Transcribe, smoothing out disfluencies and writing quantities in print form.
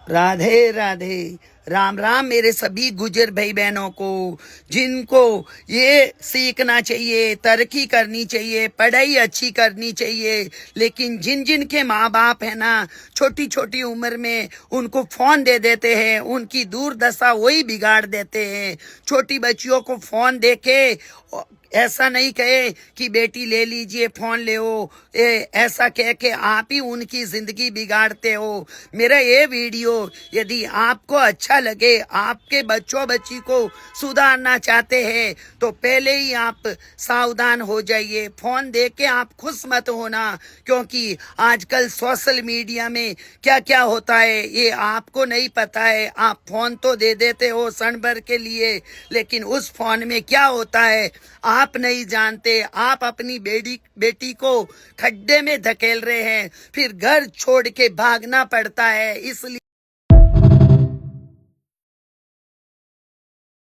राधे राधे। राम राम मेरे सभी गुजर भाई बहनों को, जिनको ये सीखना चाहिए, तरक्की करनी चाहिए, पढ़ाई अच्छी करनी चाहिए, लेकिन जिन जिन के माँ बाप है ना, छोटी छोटी उम्र में उनको फोन दे देते हैं, उनकी दुर्दशा वही बिगाड़ देते हैं। छोटी बच्चियों को फोन देके ऐसा नहीं कहे कि बेटी ले लीजिए फोन ले हो, ऐसा कह के आप ही उनकी जिंदगी बिगाड़ते हो। मेरा ये वीडियो यदि आपको अच्छा लगे, आपके बच्चों बच्ची को सुधारना चाहते हैं, तो पहले ही आप सावधान हो जाइए। फोन दे के आप खुश मत होना, क्योंकि आजकल सोशल मीडिया में क्या क्या होता है ये आपको नहीं पता है। आप फोन तो दे देते हो क्षण भर के लिए, लेकिन उस फोन में क्या होता है आप नहीं जानते। आप अपनी बेटी को खड्डे में धकेल रहे हैं, फिर घर छोड़ के भागना पड़ता है। इसलिए